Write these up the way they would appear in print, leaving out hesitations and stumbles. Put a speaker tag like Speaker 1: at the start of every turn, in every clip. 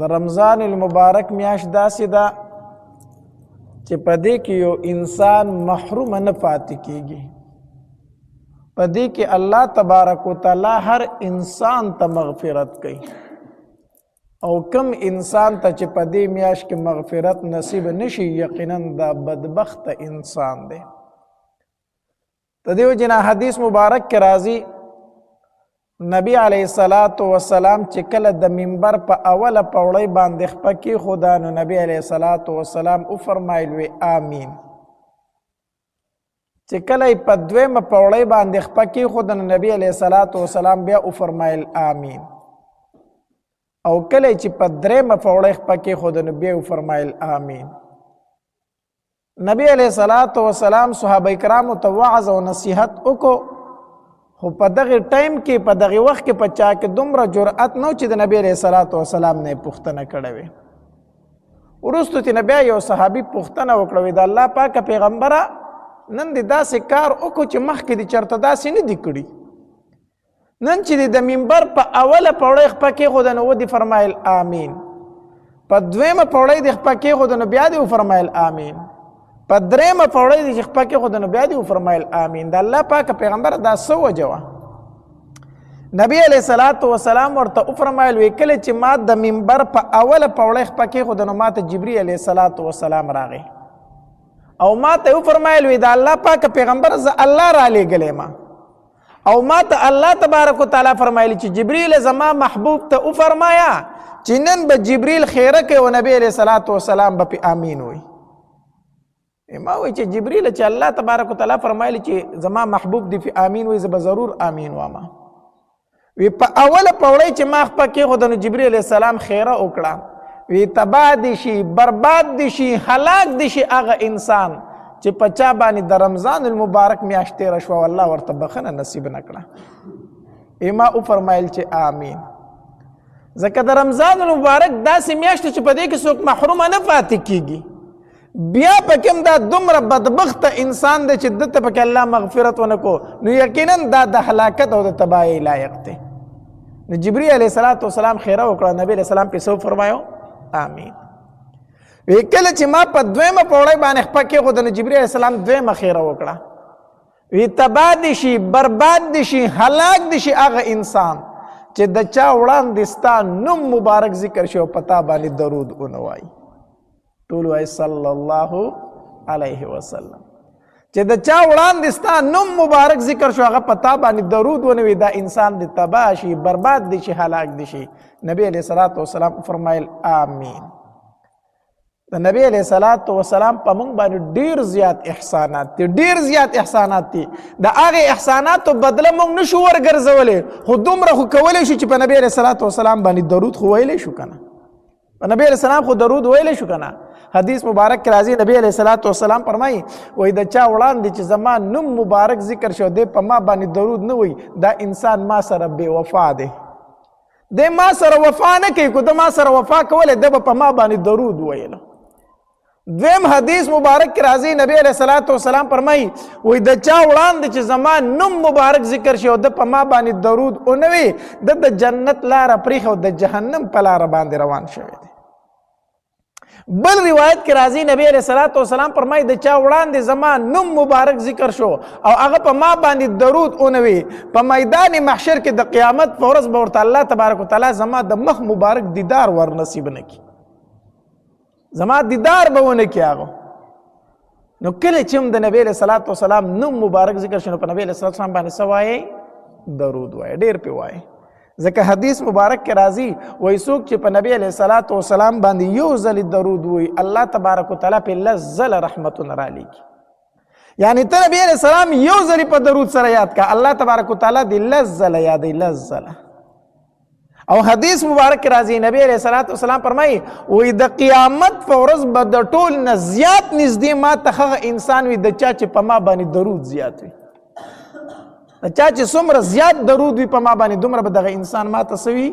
Speaker 1: د رمضان المبارک میاشت داسې ده چې په دې کې یو انسان محروم نه پاتې کیږي. په دې کې الله تبارک وتعالی هر انسان ته مغفرت کوي او کم انسان ته چې په دې میاشت کې مغفرت نصیب نشي یقینا دا بدبخت انسان دی. د دې وجې نه حدیث مبارک کې راځي نبی علیه الصلاة والسلام چې کله د منبر په اوله پوړۍ باندې خپه کېښوده نو نبی علیه الصلاة والسلام وفرمایل وی آمین. چې کله یې په دویمه پوړۍ باندې خپه کېښوده نو نبی علیه الصلاة والسلام بیا وفرمایل آمین. او کله چې په درېمه پوړۍ خپه کېښوده نو بیا وفرمایل آمین. نبی علیه الصلاة والسلام صحابه کرامو ته وعظ او نصیحت وکړو خو په دغه ټایم کې په دغه وخت کې په چا کې دومره جرأت نو چې د نبی علیه الصلاة والسلام نه پوښتنه کړې وي. وروستو ترې بیا یو صحابي پوښتنه وکړه وی د الله پاکه پیغمبره نن دې داسې کار وکړو چې مخکې دې چېرته داسې نه دي کړي. نن چې دې د منبر په اوله پوړۍ خپه کېښوده نو ودې فرمایل آمین. په دویمه پوړۍ دې خپه کېښوده نو بیا دې وفرمایل آمین. په درېمه پوړۍ دې چې خپه کېښوده نو بیا دې وفرمایل آمین. د الله پاکه پیغمبر دا څه وجه وه؟ نبی علیه الصلاة والسلام ورته وفرمایل وی کله چې ما د منبر په اوله پوړۍ خپه کېښوده نو ما ته جبري علیه الصلاة والسلام راغی او ما ته وفرمایل وی د الله پاکه پیغمبر زه الله رالیږلی ما او ما ته الله تبارک وتعالی فرمایلی چې جبریل زما محبوب ته وفرمایا چې نن به جبریل خیره کوي او نبی علیه الصلاة والسلام به پې آمین وی. ما وی چې جبریل چې الله تبارک وتعالی فرمایلی چې زما محبوب دی په آمین وی زه به ضرور آمین واما. وی په اوله پوړۍ چې ما خپه کېښوده نو جبریل علیه السلام خیره وکړه وی تباه دي شي برباد دي شي هلاک دي شي هغه انسان چې په چا باندې د رمضان المبارک میاشت تېره شوه والله ورته بخښنه نصیب نه کړه. ما وفرمایل چې آمین. ځکه د رمضان المبارک داسې میاشت چې په دې کې څوک محرومه نه پاتې کېږي بیا پکې هم دا دومره بدبخته انسان دی چې دته پکې الله مغفرت ونه کو نو یقینا دا د هلاکت او د تباهۍ لایق دی. نو جبري علیه الصلاة والسلام خیره وکړه نبی علیه السلام پې څه وفرمایو آمین. وی کله چې ما په دویمه پوړۍ باندې خپه کېښوده نو جبري علیه السلام دویمه خیره وکړه وی تباه دي شي برباد دي شي هلاک دي شي هغه انسان چې د چا وړاندې ستا نوم مبارک ذکر شي او په تا باندې درود ونه وایي. ټول وایي صلی الله علیه وسلم. چې د چا وړاندې ستا نوم مبارک ذکر شو هغه په تا باندې درود ونه وي دا انسان د تباه شي برباد دي شي هلاک دي شي. نبی علیه الصلاة والسلام فرمایل آمین. د نبی علیه الصلاة والسلام په موږ باندې ډېر زیات احسانات دي ډېر زیات احسانات دي. د هغې احساناتو بدله موږ نشو ورګرځولی خو دومره خو کولی شو چې په نبی علیه الصلاة والسلام باندې درود خو ویلی شو که نه. په نبی علیه السلام خو درود ویلی شو که نه. حدیث مبارک کې راځي نبی علیه الصلاة والسلام فرمایي وایي د چا وړاندې چې زما نوم مبارک ذکر شو دی په ما باندې درود نه وایي دا انسان ما سره بې وفا دی. دی ما سره وفا نه کوي که د ما سره وفا کولی دی به په ما باندې درود ویله. دویم حدیث مبارک کې راځي نبی علیه الصلاة والسلام فرمایي وایي د چا وړاندې چې زما نوم مبارک ذکر شي او د په ما باندې درود ونه وي د جنت لاره پرېښه او د جهنم په لاره باندې روان شوی دی. بل روایت کې راځي نبی علیه الصلاة والسلام فرمایي د چا وړاندې زما نوم مبارک ذکر شو او هغه په ما باندې درود ونه وي په میدان محشر کې د قیامت په ورځ به ورته الله تبارک وتعالی زما د مخ مبارک دیدار ور نصیب نه کړي زما دیدار به ونه کړي هغه. نو کله چې هم د نبی علیه الصلاة والسلام نوم مبارک ذکر شو نو په نبی علیه الصلاة والسلام باندې څه وایي درود وایي ډېر پې وایي. ځکه حدیث مبارک کې راځي وایي څوک چې په نبی علیه الصلاة والسلام باندې یو ځلې درود وایي الله تبارک وتعالی پې لس ځله رحمتونه رالیږي. یعنې ته نبی علیه السلام یو ځلې په درود سره یاد کړه الله تبارک وتعالی دې لس ځله یادوي لس ځله. او حدیث مبارک کې راځي نبی علیه الصلاة والسلام فرمایي وایي د قیامت په ورځ به د ټول نه زیات نږدې ما ته هغه انسان وي د چا چې په ما باندې درود زیات وي. د چا چې څومره زیات درود وي په ما باندې دومره به دغه انسان ما ته څه وي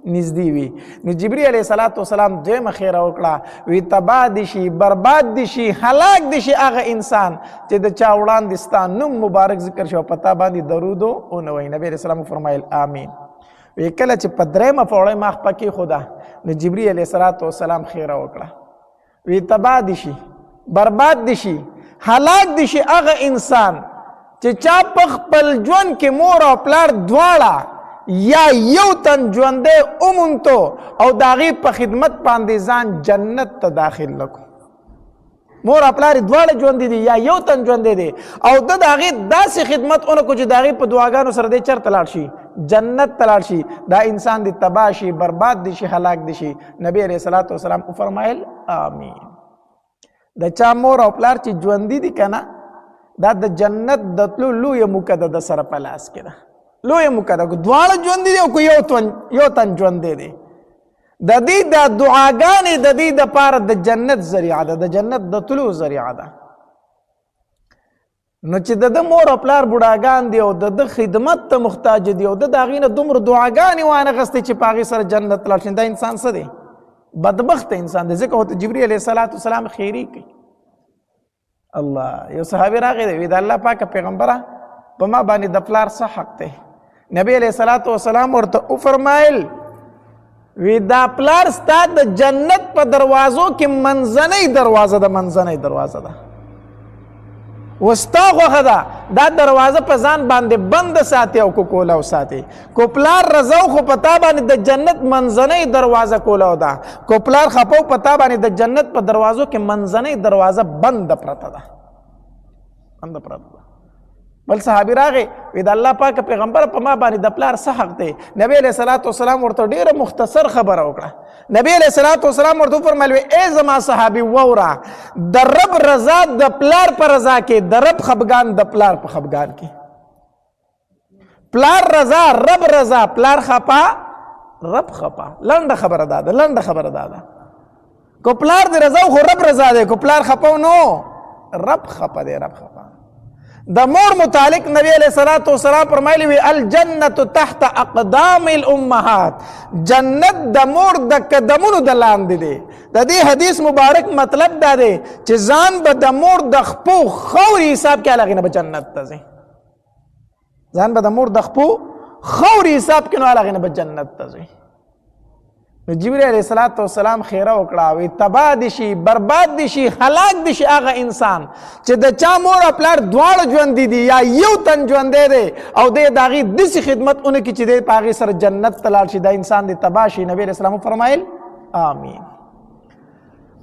Speaker 1: نږدې وي. نو جبري علیه الصلاة والسلام دویمه خیره وکړه وی تباه دي شي برباد دي شي هلاک دي شي هغه انسان چې د چا وړاندې ستا نوم مبارک ذکر شي او په تا باندې درود ونه وایي. نبي علیه السلام فرمایل آمین. وی کله چې په درېیمه پوړۍ ما خپه کېښوده نو جبري علیه السلام خیره وکړه وی تباه دي شي برباد دي شي هلاک دي شي هغه انسان چې چا په خپل ژوند کې مور او پلار دواړه یا یو تن ژوندی ومونتو او د هغې په خدمت باندې ځان جنت ته داخل نکړو مور او پلار دواړه ژوندي دي یا یو تن ژوندی دی او د هغې داسې خدمت ونه کړو چې د هغې په دعاګانو سره دی چېرته لاړ شي جنت ته لاړ شي دا انسان دی تباه شي برباد دي شي هلاک دي شي نبی علیه الصلاة والسلام وفرمایل آمین د چا مور او پلار چې ژوندي دي که نه دا د جنت د تلو لویه موکه ده د سره په لاس کې ده لویه موکه ده دواړه ژوندي دي او که یو تن ژوندی دی د دې د دعاګانې د دې دپاره د جنت ذریعه ده د جنت د تلو ذریعه ده نو چې د ده مور او پلار بوډاګان دي او د ده خدمت ته محتاج دي او د هغې نه دومره دعاګانې وانغستې چې په هغې سره جنت لاړ شي دا انسان څه دی بدبخته انسان دی ځکه ورته جبري علیه السلام خیري کوي الله یو صحابي راغی دی وی د الله پاکه پیغمبره په ما باندې د پلار څه حق دی نبی علیه السلام ورته وفرمایل وی دا پلار ستا د جنت په دروازو کې منځنۍ دروازه ده وستا خوښه ده دا دروازه په ځان باندې بند ساتي او کولاو ساتي کو پلار رضاو خو په تا باندې د جنت منځنۍ دروازه کولاو ده کو پلار خپو په تا باندې د جنت په دروازو کې منځنۍ دروازه بند پرته ده بل صحابي راغی وی د الله پاک پیغمبر په ما باندې د پلار څه حق دی نبی علیه السلام ورته ډیره مختصر خبره وکړه نبی علیه السلام ورته وفرمایل ای زما صحابي واوره د رب رضا د پلار په رضا کې د رب خفګان د پلار په خفګان کې پلار رضا رب رضا پلار خپا رب خپا لنډه خبره ده کو پلار د رضا خو رب رضا دی کو پلار خپا نو رب خپا دی د مور متعلق نبی علیہ السلام فرمایلی وی الجنت تحت اقدام الامهات جنت د مور د قدمونو د لاندې دی د دې حدیث مبارک مطلب دا دی چې ځان به د مور د خپو خوري حساب کې هغې نه به جنت ته ځي ځان به د مور د خپو خوري حساب کې نو هغې نه به جنت ته ځي نو جبرئیل علیه السلام خیره وکړه وی تباه دي شي برباد دي شي هلاک دي شي هغه انسان چې د چا مور او پلار دواړه ژوندي دي یا یو تن ژوندی دی او دی د هغې داسې خدمت ونه کړي چې دی په هغې سره جنت ته لاړ شي دا انسان دی تباه شي نبي علیه السلام وفرمایل آمین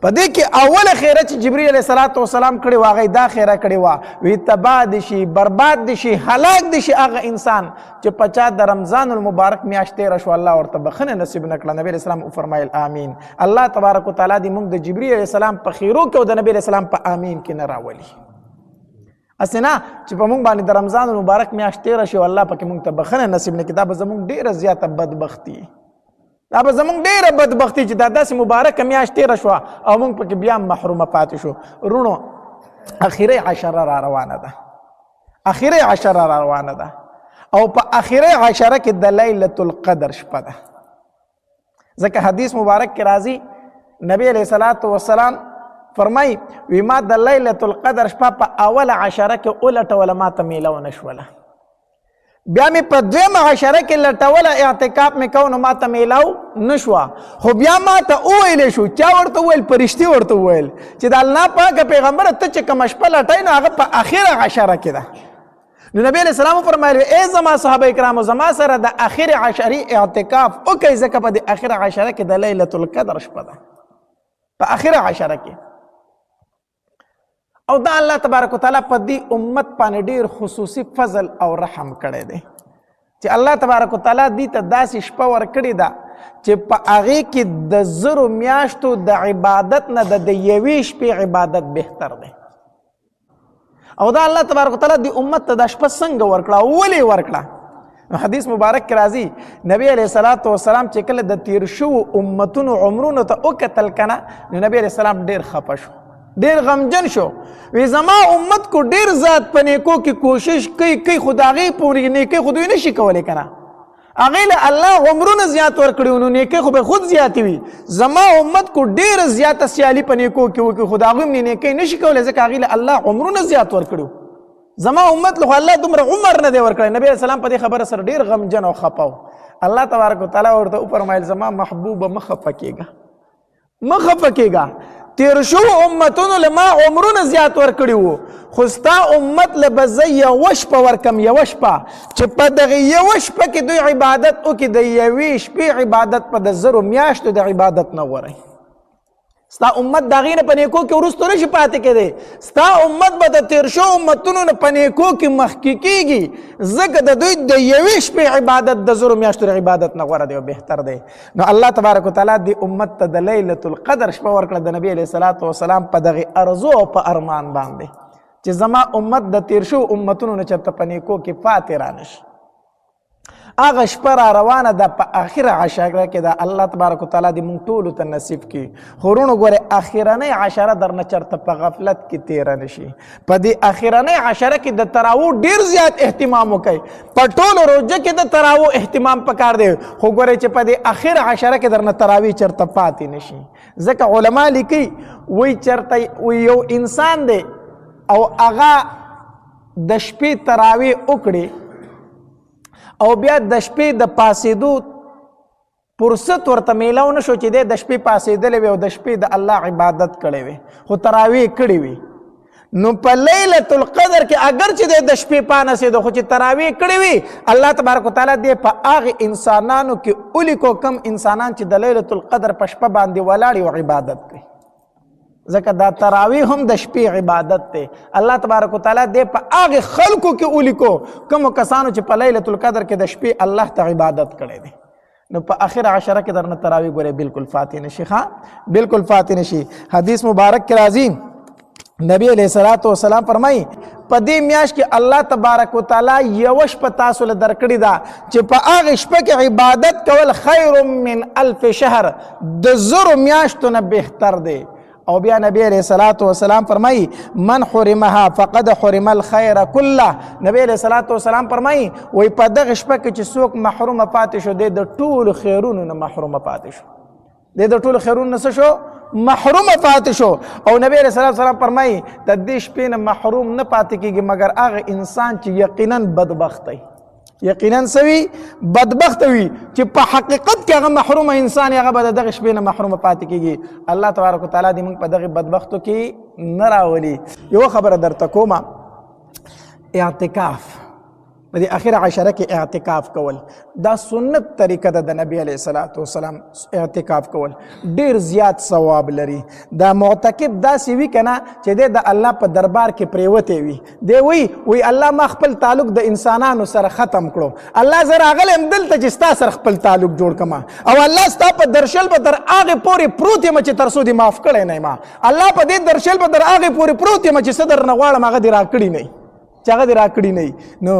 Speaker 1: په دې کې اوله خیره چې جبرئیل علیه السلام کړې وه هغې دا خیره کړې وه وی تباه دي شي برباد دي شي هلاک دي شي هغه انسان چې په چا د رمضان المبارک میاشت تېره شوه الله ورته بخښنه نصیب نه کړه نبي علیه السلام وفرمایل آمین الله تبارک وتعالی دې موږ د جبرئیل علیه السلام په خیرو کې او د نبي علیه السلام په آمین کې نه راولي هسې نه چې په موږ باندې د رمضان المبارک میاشت تېره شي او الله پکې موږ ته بخښنه نصیب نه کړي دا به زموږ ډېره زیاته بدبختي دا به زموږ ډېره بدبختي چې دا داسې مبارکه میاشت تېره شوه او موږ پکې بیا محرومه پاتې شو رونو اخرې عشره را روانه ده او په اخرې عشره کې د لیلة القدر شپه ده ځکه حدیث مبارک کې راځي نبی علیه السلام فرمایي وی ما د لیلة القدر شپه په اوله عشره کې ولټوله ما ته میله ونه شوله بیا مې په دویمه عشره کې لټوله اعتکاف مې کو نو ما ته میلاو نه شوه خو بیا ما ته وویلی شو چا ورته وویل فرشتي ورته وویل چې د الله پاکه پیغمبره ته چې کومه شپه لټوې نو هغه په اخره عشره کې ده نو نبی علیه السلام وفرمایل ای زما صحابه کرامو زما سره د اخر عشرې اعتکاف وکړئ ځکه په د اخر عشره کې د لیلة القدر شپه ده په اخر عشره کې او دا الله تبارک وتعالی په دې امت باندې ډېر خصوصي فضل او رحم کړی دی چې الله تبارک وتعالی دې ته داسې شپه ورکړې ده چې په هغې کې د زرو میاشتو د عبادت نه د یوې شپې عبادت بهتر دی او دا الله تبارک وتعالی دې امت ته دا شپه څنګه ورکړه ولې ورکړه حدیث مبارک کې راځي نبی علیه السلام چې کله د تیر شوو امتونو عمرونو ته وکتل کنه نو نبی علیه السلام ډېر خفه شو ډېر غمجن شو وی زما امت کو ډېر ذات په نیکو کې کوشش کوي خو د هغې په نیکۍ خو دوی نشي کولی که نه هغې له الله عمرونه زیات ورکړي نو نیکۍ خو به خود زیاتې وي زما امت کو ډېره زیاته سیالي په نیکو کې وکړي خو د هغوی هم نیکۍ نشي کولی ځکه هغې له الله عمرونه زیات ورکړي زما امت له خو الله دومره عمر نه دی ورکړی نبي علیه السلام په دې خبره سره ډېر غمجن او خفه و الله تبارک وتعالی ورته وفرمایل زما محبوبه مه خفه کېږه تیر شو امتونو له ما عمرونه زیات ورکړي وو خو ستا امت له به زه یوه شپه ورکم یوه شپه چې په دغه یوه شپه کې دوی عبادت وکړي د یوې شپې عبادت په د زرو میاشتو د عبادت نه غوره ستا امت د هغې نه په نیکو کې وروستو نشي پاتې کېدی ستا امت به د تیر شو امتونو نه په نیکو کې مخکې کېږي ځکه د دوی د یوې شپې عبادت د زرو میاشتو د عبادت نه غوره دی او بهتر دی نو الله تبارک وتعالی دې امت ته د لیلة القدر شپه ورکړه د نبي علیه الصلاة وسلام په دغې ارزو او په ارمان باندې چې زما امت د تیر شو امتونو نه چېرته په نیکو کې پاتې رانشي هغه شپه را روانه ده په اخره عشره کې ده الله تبارک وتعالی دې موږ ټولو ته نصیب کړي خو وروڼو ګورې اخرنۍ عشره درنه چېرته په غفلت کې تېره نه شي په دې اخرنۍ عشره کې د تراوو ډېر زیات اهتمام وکړئ په ټولو روژه کې د تراوو اهتمام پکار دی خو ګورئ چې په دې اخر عشره کې درنه تراوی چېرته پاتې نه شي ځکه علما لیکي وایي چېرته یو انسان دی او هغه د شپې تراوی وکړي او بیا د شپې د پاسېدو فرصت ورته میلاو نه شو چې دی د شپې پاسېدلی وي او د شپې د الله عبادت کړی وي خو تراویح کړې وي نو په لیلة القدر کې اگر چې دی د شپې پانسېدو خو چې تراویح کړې وي الله تبارک وتعالی دی په هغې انسانانو کې ولیکو کم انسانان چې د لیلة القدر په شپه باندې ولاړ او عبادت کوي ځکه دا تراویح هم د شپې عبادت دی الله تبارک وتعالی دې په هغې خلکو کې ولیکو کومو کسانو چې په لیلة القدر کې د شپې الله ته عبادت کړی دی نو په آخر عشره کې درنه تراویح ګورې بالکل فاتح نشي بالکل فاتح نشي حدیث مبارک کې راځي نبی علیہ الصلوۃ والسلام فرمایي په دې میاشت کې الله تبارک وتعالی یوه شپه تاسو له درکړې ده چې په هغې شپه کې عبادت کول خیر من الف شهر د زرو میاشتو نه بهتر دی او بیا نبی علیہ الصلوۃ والسلام فرمایي من حرمها فقد حرم الخير كله نبی علیہ الصلوۃ والسلام فرمایي وای په دغه شپه کې چې څوک محروم پاتې شو دی د ټولو خیرونو نه محروم پاتې شو دی د ټولو خیرونو نه څه شو محروم پاتې شو او نبی علیہ الصلوۃ والسلام فرمایي د دې شپې نه محروم نه پاتې کېږي مګر هغه انسان چې یقینا بدبخت دی یقینا سوي بدبخت وي چې په حقیقت کې هغه محروم انسان هغه به د دغه شپې نه محروم پاتې کېږي الله تبارک وتعالی دې موږ په دغه بدبختو کې نه راولي یوه خبره درته کومه اعتکاف په دې اخر عشره کې اعتکاف کول دا سنت طریقه ده د نبی علیه الصلاۃ والسلام اعتکاف کول ډیر زیات ثواب لري دا معتکف داسې وي که نه چې دی د الله په دربار کې پریوتی وي دی وی الله ما خپل تعلق د انسانانو سره ختم کړو الله زه راغلی یم دلته چې ستا سره خپل تعلق جوړ کړم او الله ستا په درشل به تر هغې پورې پروت یم چې تر څو دې معاف کړی نه یم الله په دې درشل به تر هغې پورې پروت یم چې څه درنه غواړم هغه دې راکړي نه چې هغه دې راکړي نه نو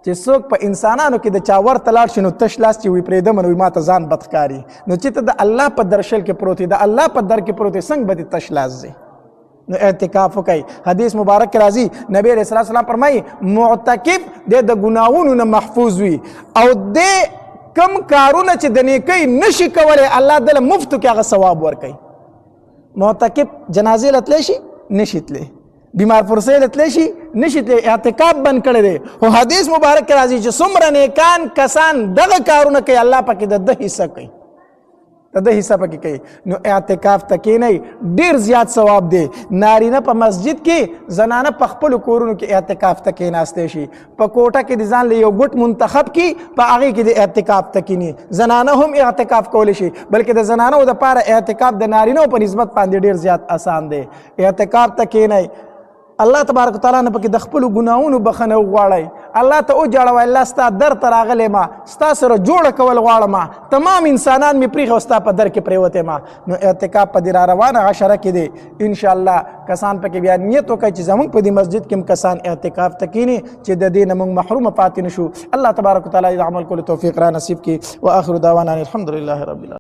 Speaker 1: چې څوک په انسانانو کې د چا ورته لاړ شي نو تش لاس چې وي پرېږدم نو ما ته ځان بد ښکاري نو چې ته د الله په درشل کې پروت د الله په در کې پروت څنګه به دې تش لاس ځي نو اعتکاف وکړئ حدیث مبارک کې راځي نبی علیہ السلام فرمایي معتکف دی د ګناهونو نه محفوظ وي او دی کم کارونه چې د نیکۍ نشي کولی الله دله مفتو کې هغه ثواب ورکوي معتکف جنازې له تلی شي نشي تلی بیمار پرسې له تلی شي نشي تلی اعتکاف بند کړی دی خو حدیث مبارک کې راځي چې څومره نیکان کسان دغه کارونه کوي الله پکې د ده حصه کوي د ده حصه پکې کوي نو اعتکاف ته کښېنئ ډېر زیات ثواب دی نارینه په مسجد کې زنانه په خپلو کورونو کې اعتکاف ته کښېناستی شي په کوټه کې د ځان له یو ګوټ منتخب کړي په هغې کې د اعتکاف ته کښېني زنانه هم اعتکاف کولی شي بلکې د زنانو دپاره اعتکاف د نارینهو په نسبت باندې ډېر زیات اسان دی اعتکاف ته کښېنئ الله تبارک وتعالی نه پکې د خپلو ګناهونو بخښنه وغواړئ الله ته وجاړوئ الله ستا در ته راغلی ما ستا سره جوړه کول غواړم تمام انسانان مې پرېښه او ستا په در کې پرېوتی ما نو اعتکاف په دې را روانه عشره کې دی انشاءالله کسان پکې بیا نیت وکړئ چې زموږ په دې مسجد کې هم کسان اعتکاف ته کښېني چې د دې نه موږ محرومه پاتې نه شو الله تبارک وتعالی د عمل کولو توفیق را نصیب کړي واخر دعوانا الحمدلله رب العالمین